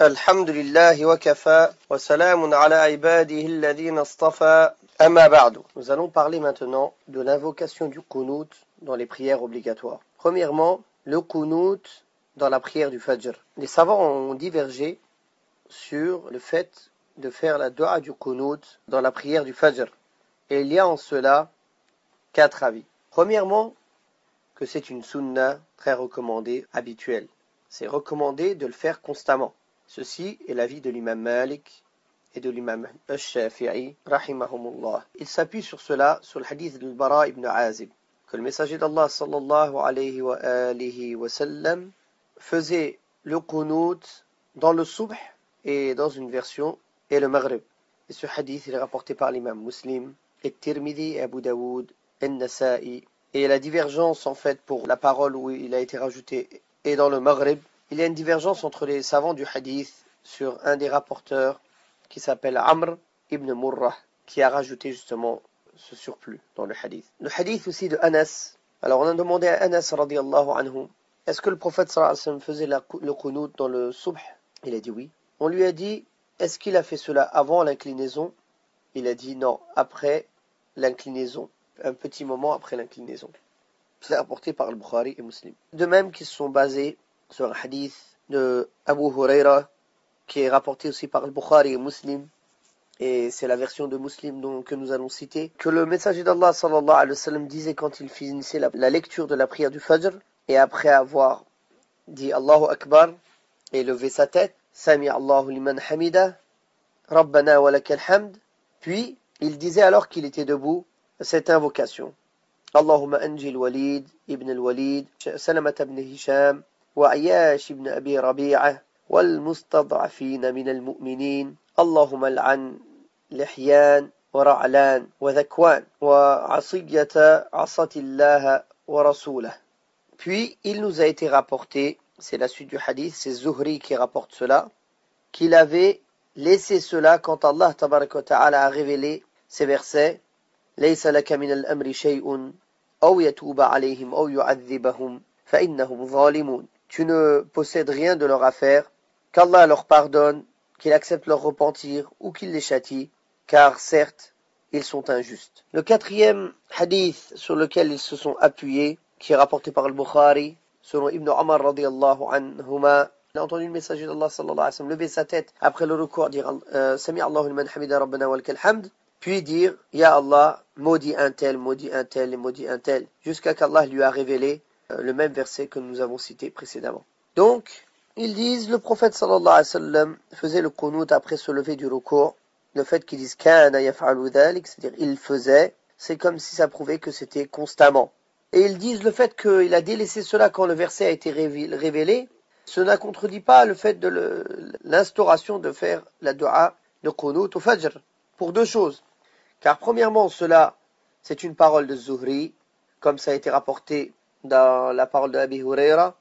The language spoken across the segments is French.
الحمد لله وكفى وسلام على عباده الذين اصطفى أما بعد. Nous allons parler maintenant de l'invocation du qunut dans les prières obligatoires. Premièrement, le qunut dans la prière du Fajr. Les savants ont divergé sur le fait de faire la dua du qunut dans la prière du Fajr. Et il y a en cela 4 avis. Premièrement, que c'est une sunna très recommandée, habituelle. C'est recommandé de le faire constamment. Ceci est l'avis de l'imam Malik et de l'imam al-Shafi'i, rahimahumullah. Il s'appuie sur cela, sur le hadith de Bara ibn Azib, que le messager d'Allah sallallahu alayhi wa sallam faisait le qunut dans le subh et dans une version et le maghrib. Et ce hadith il est rapporté par l'imam Muslim, et Tirmidhi et Abu Daoud, et Nasa'i. Et la divergence en fait pour la parole où il a été rajouté et dans le maghrib, il y a une divergence entre les savants du hadith sur un des rapporteurs qui s'appelle Amr ibn Murrah, qui a rajouté justement ce surplus dans le hadith. Le hadith aussi de Anas. Alors on a demandé à Anas radiyallahu anhu, est-ce que le prophète sallallahu alayhi wa sallam faisait le qunut dans le subh? Il a dit oui. On lui a dit, est-ce qu'il a fait cela avant l'inclinaison? Il a dit non, après l'inclinaison. Un petit moment après l'inclinaison. C'est rapporté par le Bukhari et Muslim. De même qu'ils sont basés sur un hadith de Abu Huraira qui est rapporté aussi par le Bukhari et Muslim, et c'est la version de Muslim que nous allons citer, que le messager d'Allah sallallahu alayhi wa sallam disait quand il finissait la lecture de la prière du Fajr, et après avoir dit Allahu Akbar et levé sa tête, Sami Allahu liman hamida, Rabbana wa lakal hamd, puis il disait alors qu'il était debout cette invocation. Allahumma anji al-Walid ibn al-Walid, Salamah ibn Hisham, وعياش بن أبي ربيعة والمستضعفين من المؤمنين اللهم العن لحيان ورعلان وذكوان وعصية عصت الله ورسوله. Puis il nous a été rapporté, c'est la suite du hadith, c'est Zuhri qui rapporte cela, qu'il avait laissé cela quand Allah tabaraka wa ta'ala a révélé ces versets ليس لك من الأمر شيء أو يتوب عليهم أو يعذبهم فإنهم ظالمون. Tu ne possèdes rien de leur affaire, qu'Allah leur pardonne, qu'il accepte leur repentir ou qu'il les châtie, car certes, ils sont injustes. Le quatrième hadith sur lequel ils se sont appuyés, qui est rapporté par le Bukhari, selon Ibn Umar radiyallahu anhuma, il a entendu le messager d'Allah sallallahu alayhi wa sallam lever sa tête après le recours, dire Sami Allahu liman hamida rabbana wal hamd, puis dire Ya Allah, maudit un tel et maudit un tel, jusqu'à qu'Allah lui a révélé le même verset que nous avons cité précédemment. Donc, ils disent, le prophète sallallahu alayhi wa sallam faisait le qunut après se lever du recours. Le fait qu'ils disent kana yaf'alu dhalik, c'est-à-dire il faisait, c'est comme si ça prouvait que c'était constamment. Et ils disent le fait qu'il a délaissé cela quand le verset a été révélé, cela ne contredit pas le fait de l'instauration de faire la dua de qunut au fajr. Pour deux choses. Car premièrement, cela, c'est une parole de Zuhri, comme ça a été rapporté dans la parole de Abi Huraira,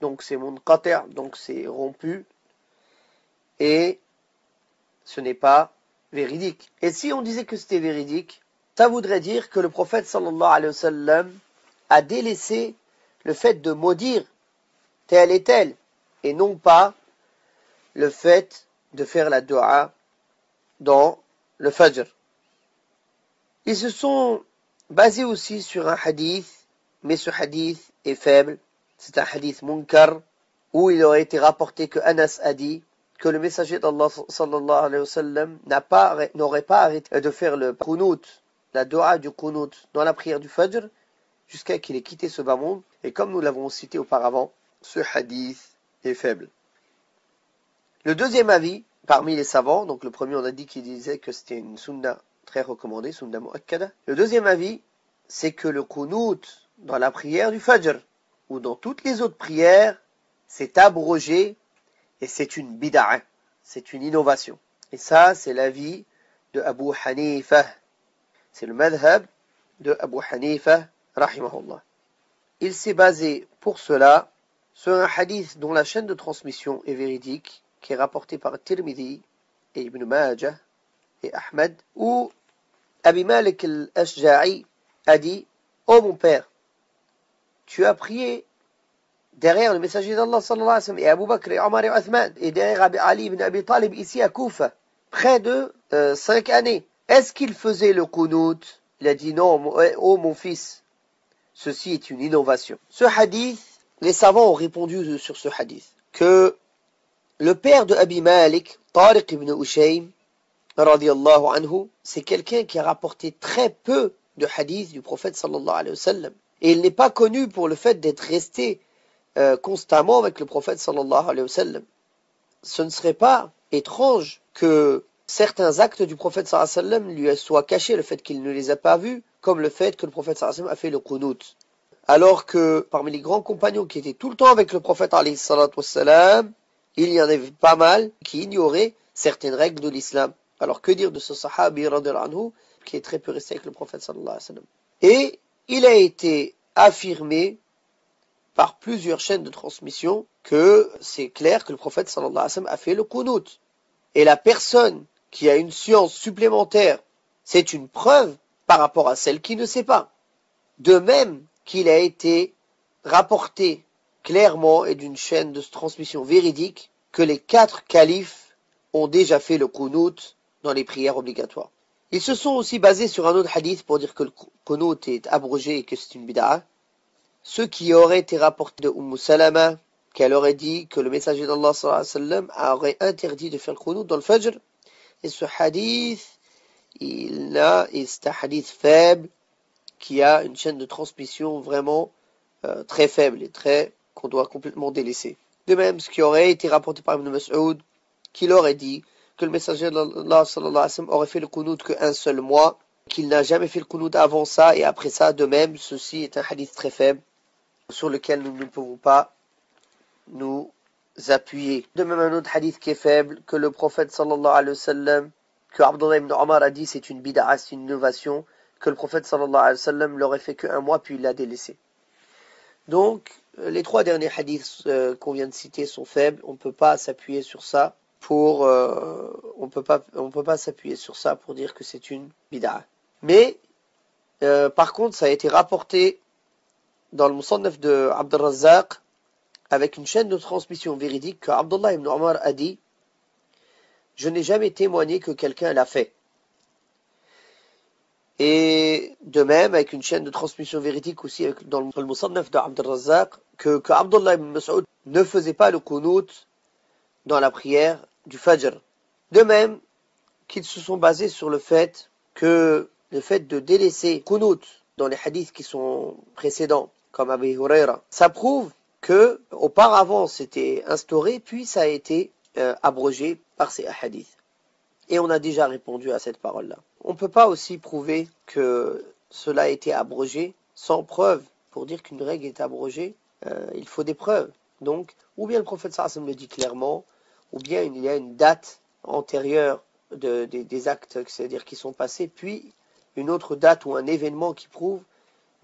donc c'est munqati', donc c'est rompu, et ce n'est pas véridique. Et si on disait que c'était véridique, ça voudrait dire que le prophète sallallahu alayhi wa sallam a délaissé le fait de maudire tel et tel, et non pas le fait de faire la dua dans le Fajr. Ils se sont basés aussi sur un hadith, mais ce hadith est faible. C'est un hadith munkar, où il aurait été rapporté que Anas a dit que le messager d'Allah sallallahu alayhi wa sallam n'aurait pas arrêté de faire le qunut, la dua du qunut dans la prière du Fajr, jusqu'à qu'il ait quitté ce bas monde. Et comme nous l'avons cité auparavant, ce hadith est faible. Le deuxième avis, parmi les savants, donc le premier on a dit qu'il disait que c'était une sunna très recommandée, sunna mu'akkada. Le deuxième avis, c'est que le qunut dans la prière du Fajr, ou dans toutes les autres prières, c'est abrogé et c'est une bid'a, c'est une innovation. Et ça, c'est l'avis de Abu Hanifa. C'est le madhab de Abu Hanifa, rahimahullah. Il s'est basé pour cela sur un hadith dont la chaîne de transmission est véridique, qui est rapporté par Tirmidhi et Ibn Majah et Ahmed, où Abi Malik al-Ashja'i a dit « Oh mon père, tu as prié derrière le messager d'Allah sallallahu alayhi wa sallam, et Abu Bakr et Omar et Othman, et derrière Ali ibn Abi Talib ici à Koufa, près de 5 années. Est-ce qu'il faisait le qunut? Il a dit non, oh mon fils, ceci est une innovation. Ce hadith, les savants ont répondu sur ce hadith, que le père de Abi Malik, Tariq ibn Ushaym, radiyallahu anhu, c'est quelqu'un qui a rapporté très peu de hadiths du prophète sallallahu alayhi wa sallam. Et il n'est pas connu pour le fait d'être resté constamment avec le prophète sallallahu alayhi wa sallam. Ce ne serait pas étrange que certains actes du prophète sallallahu alayhi wa sallam lui soient cachés, le fait qu'il ne les a pas vus, comme le fait que le prophète sallallahu alayhi wa sallam a fait le qunut. Alors que parmi les grands compagnons qui étaient tout le temps avec le prophète alayhi salatu wa sallam, il y en avait pas mal qui ignoraient certaines règles de l'islam. Alors que dire de ce sahabi radhiyallahu anhu qui est très peu resté avec le prophète sallallahu alayhi wa sallam. Et il a été affirmé par plusieurs chaînes de transmission que c'est clair que le prophète sallallahu alayhi wa sallam a fait le qunut. Et la personne qui a une science supplémentaire, c'est une preuve par rapport à celle qui ne sait pas. De même qu'il a été rapporté clairement et d'une chaîne de transmission véridique que les 4 califes ont déjà fait le qunut dans les prières obligatoires. Ils se sont aussi basés sur un autre hadith pour dire que le qunut est abrogé et que c'est une bid'a. Ce qui aurait été rapporté de Salama, qu'elle aurait dit que le messager d'Allah sallallahu alayhi wa sallam aurait interdit de faire le qunut dans le fajr. Et ce hadith, c'est un hadith faible qui a une chaîne de transmission vraiment très faible et qu'on doit complètement délaisser. De même, ce qui aurait été rapporté par Ibn Mas'ud, qu'il aurait dit que le messager d'Allah sallallahu alayhi wa sallam aurait fait le qunut qu'un seul mois, qu'il n'a jamais fait le qunut avant ça et après ça. De même, ceci est un hadith très faible sur lequel nous ne pouvons pas nous appuyer. De même, un autre hadith qui est faible, que le prophète sallallahu alayhi wa sallam, que Abdullah ibn Omar a dit c'est une bid'a, c'est une innovation, que le prophète sallallahu alayhi wa sallam l'aurait fait qu'un mois puis il l'a délaissé. Donc, les 3 derniers hadiths qu'on vient de citer sont faibles, on ne peut pas s'appuyer sur ça on peut pas s'appuyer sur ça pour dire que c'est une bid'a. Mais par contre, ça a été rapporté dans le Musannaf de Abd al-Razzaq avec une chaîne de transmission véridique que Abdullah ibn Omar a dit « Je n'ai jamais témoigné que quelqu'un l'a fait ». Et de même, avec une chaîne de transmission véridique aussi dans le Musannaf de Abd al-Razzaq, que Abdullah ibn Mas'ud ne faisait pas le qunut dans la prière du Fajr. De même qu'ils se sont basés sur le fait de délaisser qunut dans les hadiths qui sont précédents, comme Abu Huraira, ça prouve que auparavant c'était instauré, puis ça a été abrogé par ces hadiths. Et on a déjà répondu à cette parole-là. On ne peut pas aussi prouver que cela a été abrogé sans preuve. Pour dire qu'une règle est abrogée, il faut des preuves. Donc, ou bien le prophète sallallahu alayhi wa sallam le dit clairement, ou bien il y a une date antérieure des actes, c'est-à-dire qui sont passés, puis une autre date ou un événement qui prouve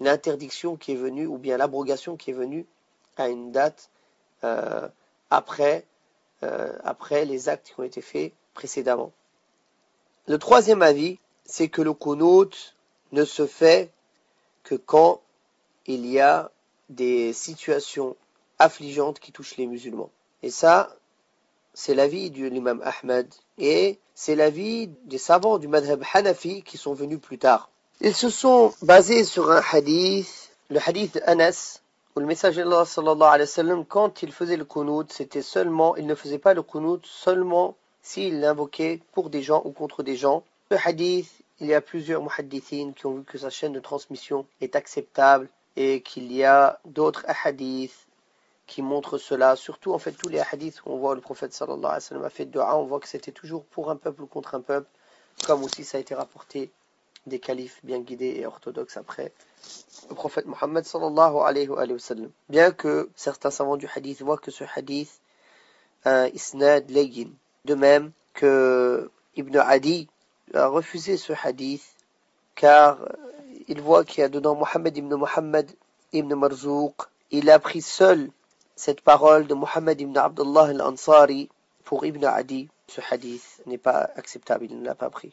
l'interdiction qui est venue, ou bien l'abrogation qui est venue à une date après les actes qui ont été faits précédemment. Le 3e avis, c'est que le qunut ne se fait que quand il y a des situations affligeantes qui touchent les musulmans. Et ça, c'est l'avis de l'imam Ahmed et c'est l'avis des savants du madhab Hanafi qui sont venus plus tard. Ils se sont basés sur un hadith, le hadith d'Anas, où le messager d'Allah sallallahu alayhi wa sallam, quand il faisait le qunut, il ne faisait pas le qunut seulement s'il l'invoquait pour des gens ou contre des gens. Le hadith, il y a plusieurs muhaddithines qui ont vu que sa chaîne de transmission est acceptable et qu'il y a d'autres hadiths qui montrent cela. Surtout, en fait, tous les hadiths où on voit le prophète sallallahu alayhi wa sallam a fait dua, on voit que c'était toujours pour un peuple ou contre un peuple, comme aussi ça a été rapporté des califes bien guidés et orthodoxes après le prophète Mohammed sallallahu alayhi wa sallam. Bien que certains savants du hadith voient que ce hadith a isnad layyin. De même que Ibn Adi a refusé ce hadith car il voit qu'il y a dedans Mohammed ibn Marzouk. Il a pris seul cette parole de Mohammed ibn Abdullah al-Ansari pour Ibn Adi. Ce hadith n'est pas acceptable, il ne l'a pas pris.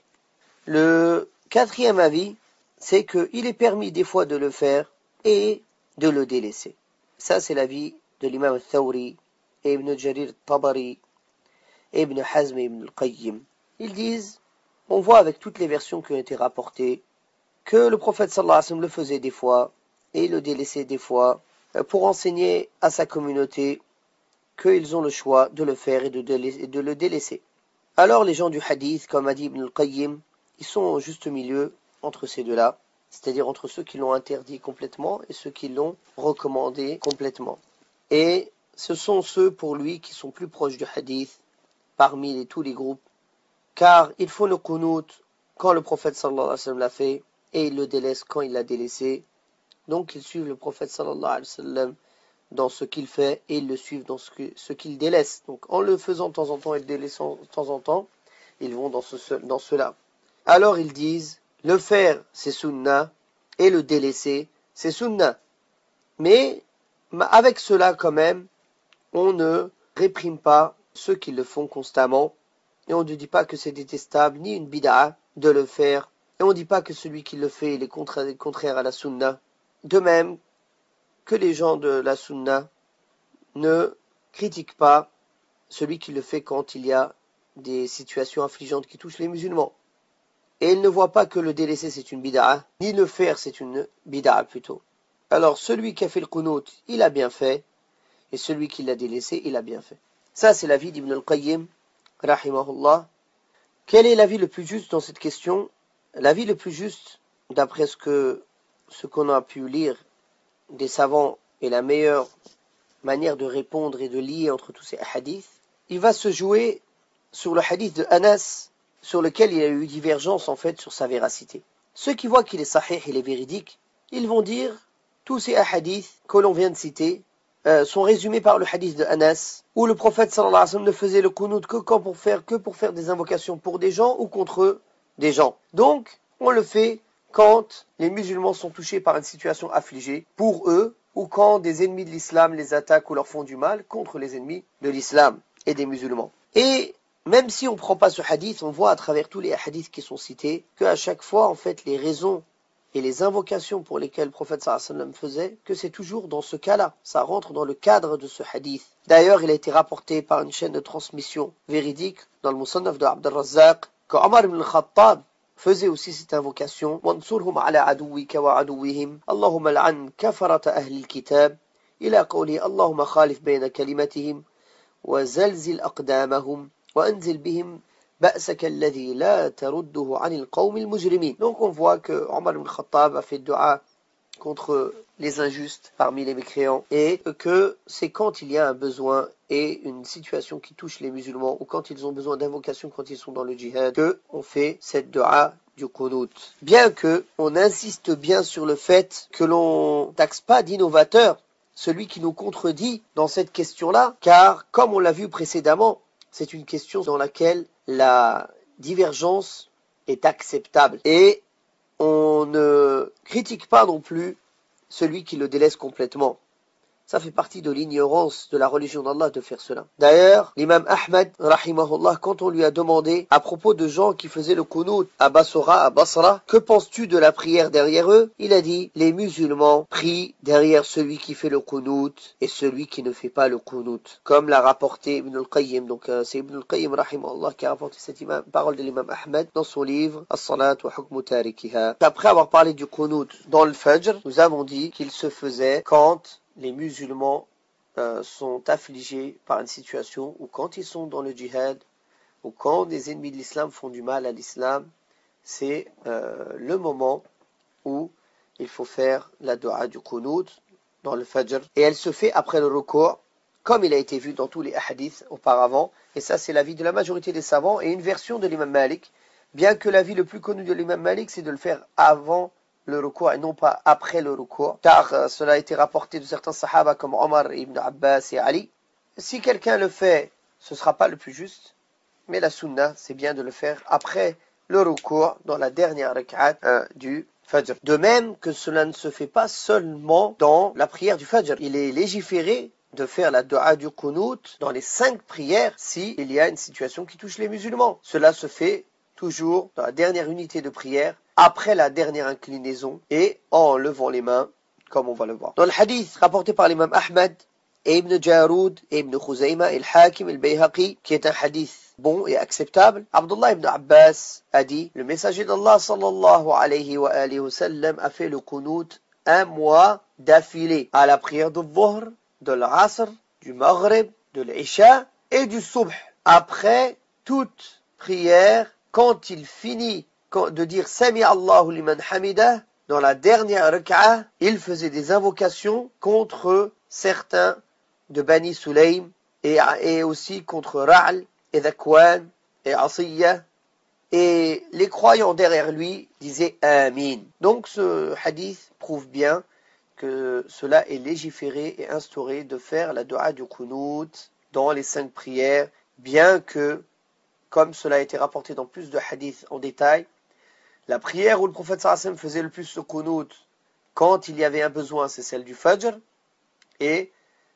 Le 4e avis, c'est qu'il est permis des fois de le faire et de le délaisser. Ça, c'est l'avis de l'imam al-Thawri et Ibn Jarir al-Tabari et Ibn Hazm et Ibn al-Qayyim. Ils disent, on voit avec toutes les versions qui ont été rapportées, que le prophète sallallahu alayhi wa sallam le faisait des fois et le délaissait des fois pour enseigner à sa communauté qu'ils ont le choix de le faire et de le délaisser. Alors les gens du hadith, comme a dit Ibn al-Qayyim, ils sont au juste milieu entre ces deux-là, c'est-à-dire entre ceux qui l'ont interdit complètement et ceux qui l'ont recommandé complètement. Et ce sont ceux pour lui qui sont plus proches du hadith parmi tous les groupes, car il faut le qunut quand le prophète sallallahu alayhi wa sallam l'a fait et il le délaisse quand il l'a délaissé. Donc ils suivent le prophète sallallahu alayhi wa sallam dans ce qu'il fait et ils le suivent dans ce qu'il délaisse. Donc en le faisant de temps en temps et le délaissant de temps en temps, ils vont dans cela. Alors ils disent, le faire c'est sunnah et le délaisser c'est sunnah. Mais avec cela quand même, on ne réprime pas ceux qui le font constamment et on ne dit pas que c'est détestable ni une bid'a de le faire et on ne dit pas que celui qui le fait il est contraire à la sunnah. De même que les gens de la sunna ne critiquent pas celui qui le fait quand il y a des situations affligeantes qui touchent les musulmans. Et ils ne voient pas que le délaisser c'est une bid'a, ni le faire c'est une bid'a plutôt. Alors celui qui a fait le qunut, il a bien fait, et celui qui l'a délaissé, il a bien fait. Ça c'est l'avis d'Ibn al-Qayyim, rahimahullah. Quel est l'avis le plus juste dans cette question? L'avis le plus juste, d'après ce qu'on a pu lire des savants et la meilleure manière de répondre et de lier entre tous ces hadiths, il va se jouer sur le hadith de Anas, sur lequel il y a eu divergence en fait sur sa véracité. Ceux qui voient qu'il est sahih, il est véridique, ils vont dire tous ces hadiths que l'on vient de citer sont résumés par le hadith de Anas, où le prophète sallallahu alayhi wa sallam ne faisait le qunut que pour faire des invocations pour des gens ou contre des gens. Donc, on le fait quand les musulmans sont touchés par une situation affligée pour eux, ou quand des ennemis de l'islam les attaquent ou leur font du mal contre les ennemis de l'islam et des musulmans. Et même si on ne prend pas ce hadith, on voit à travers tous les hadiths qui sont cités, qu'à chaque fois, en fait, les raisons et les invocations pour lesquelles le prophète sallallahu alayhi wa sallam faisait, que c'est toujours dans ce cas-là. Ça rentre dans le cadre de ce hadith. D'ailleurs, il a été rapporté par une chaîne de transmission véridique dans le Musannaf de Abd al-Razzaq, que Omar ibn al-Khattab faisait aussi cette invocation. وَانْصُرْهُمْ عَلَى عَدُوِّكَ وَعَدُوِّهِمْ اللهم لعن كفرة أهل الكتاب إلى قوله اللهم خالف بين كلمتهم وزلزل أقدامهم وأنزل بهم بأسك الذي لا ترده عن القوم المجرمين. Donc on voit que Omar ibn Khattab a fait dua contre les injustes parmi les mécréants et que c'est quand il y a un besoin et une situation qui touche les musulmans ou quand ils ont besoin d'invocation quand ils sont dans le djihad que on fait cette dua du qunut. Bien que on insiste bien sur le fait que l'on taxe pas d'innovateur celui qui nous contredit dans cette question-là, car comme on l'a vu précédemment, c'est une question dans laquelle la divergence est acceptable et on ne critique pas non plus celui qui le délaisse complètement. Ça fait partie de l'ignorance de la religion d'Allah de faire cela. D'ailleurs, l'imam Ahmad, rahimahullah, quand on lui a demandé à propos de gens qui faisaient le qunut à Basra, que penses-tu de la prière derrière eux? Il a dit, les musulmans prient derrière celui qui fait le qunut et celui qui ne fait pas le qunut. Comme l'a rapporté Ibn al-Qayyim. Donc c'est Ibn al-Qayyim, rahimahullah, qui a rapporté cette parole de l'imam Ahmad dans son livre As-Salat wa Hukmu Tarikiha. Après avoir parlé du qunut dans le Fajr, nous avons dit qu'il se faisait quand les musulmans sont affligés par une situation ou quand ils sont dans le djihad ou quand des ennemis de l'islam font du mal à l'islam, c'est le moment où il faut faire la dua du qunut dans le fajr. Et elle se fait après le ruku', comme il a été vu dans tous les hadiths auparavant. Et ça, c'est l'avis de la majorité des savants et une version de l'imam Malik. Bien que l'avis le plus connu de l'imam Malik, c'est de le faire avant le ruku' et non pas après le ruku', car cela a été rapporté de certains sahaba comme Omar, Ibn Abbas et Ali. Si quelqu'un le fait, ce ne sera pas le plus juste, mais la sunna, c'est bien de le faire après le ruku' dans la dernière rak'at du fajr. De même que cela ne se fait pas seulement dans la prière du fajr. Il est légiféré de faire la dua du qunut dans les 5 prières si il y a une situation qui touche les musulmans. Cela se fait toujours dans la dernière unité de prière, après la dernière inclinaison et en levant les mains, comme on va le voir. Dans le hadith rapporté par l'imam Ahmad, et Ibn Jaroud, et Ibn Khuzayma, et Al-Hakim, et Al-Bayhaqi, qui est un hadith bon et acceptable. Abdullah ibn Abbas a dit, le messager d'Allah sallallahu alayhi wa sallam a fait le qunut un mois d'affilée à la prière du Dhuhr, de l'Asr, du Maghrib, de l'Isha et du Subh. Après toute prière, quand il finit de dire Sami Allahu liman hamidah, dans la dernière rak'a, il faisait des invocations contre certains de Bani Sulaym et aussi contre Ra'al et Dhakwan et Asiyya. Et les croyants derrière lui disaient Amin. Donc ce hadith prouve bien que cela est légiféré et instauré de faire la dua du qunut dans les 5 prières, bien que, comme cela a été rapporté dans plus de hadiths en détail, la prière où le prophète sallallahu alayhi wa sallam faisait le plus le qunut quand il y avait un besoin, c'est celle du Fajr et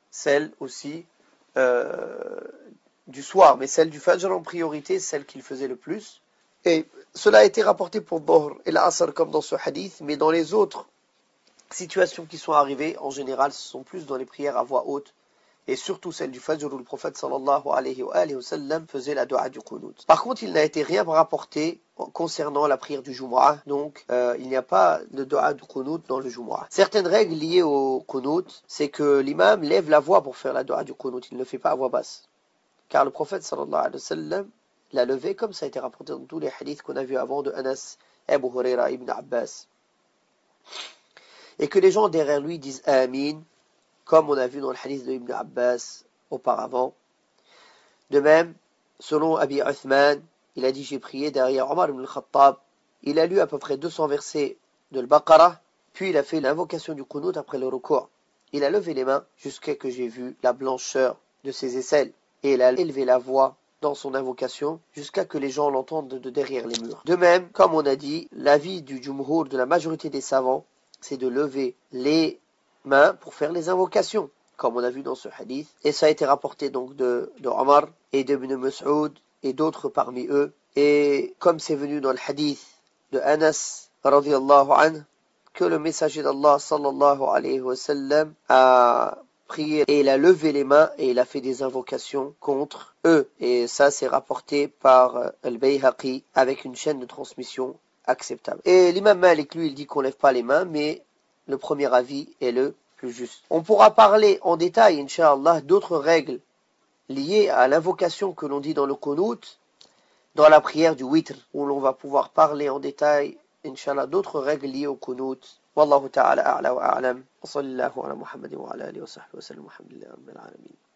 celle aussi du soir. Mais celle du Fajr en priorité, celle qu'il faisait le plus. Et cela a été rapporté pour Dhuhr et l'Asr comme dans ce hadith, mais dans les autres situations qui sont arrivées, en général, ce sont plus dans les prières à voix haute, et surtout celle du Fajr où le prophète sallallahu alayhi wa sallam faisait la dua du qunut. Par contre, il n'a été rien rapporté concernant la prière du Jumu'ah, donc il n'y a pas de dua du qunut dans le Jumu'ah. Certaines règles liées au qunut, c'est que l'imam lève la voix pour faire la dua du qunut, il ne le fait pas à voix basse. Car le prophète sallallahu alayhi wa sallam l'a levé comme ça a été rapporté dans tous les hadiths qu'on a vus avant de Anas, Abu Huraira, Ibn Abbas. Et que les gens derrière lui disent Amin, comme on a vu dans le hadith de Ibn Abbas auparavant. De même, selon Abi Uthman, il a dit j'ai prié derrière Omar ibn al-Khattab. Il a lu à peu près 200 versets de l'Baqarah, puis il a fait l'invocation du qunut après le recours. Il a levé les mains jusqu'à ce que j'ai vu la blancheur de ses aisselles. Et il a élevé la voix dans son invocation jusqu'à ce que les gens l'entendent de derrière les murs. De même, comme on a dit, l'avis du jumhur, de la majorité des savants, c'est de lever les mains pour faire les invocations, comme on a vu dans ce hadith. Et ça a été rapporté donc de Omar et de Ibn Mas'ud et d'autres parmi eux. Et comme c'est venu dans le hadith de Anas radiyallahu anhu, que le messager d'Allah sallallahu alayhi wa sallam a prié et il a levé les mains et il a fait des invocations contre eux. Et ça c'est rapporté par Al-Bayhaqi avec une chaîne de transmission acceptable. Et l'imam Malik, lui, il dit qu'on lève pas les mains, mais le premier avis est le plus juste. On pourra parler en détail, Inch'Allah, d'autres règles liées à l'invocation que l'on dit dans le qunut, dans la prière du witr, où l'on va pouvoir parler en détail, Inch'Allah, d'autres règles liées au qunut. Wallahu ta'ala a'la wa a'lam. Wa sallallahu ala Muhammadin wa ala alihi wa sahbihi wa sallam. Alhamdulillah rabbil alamin.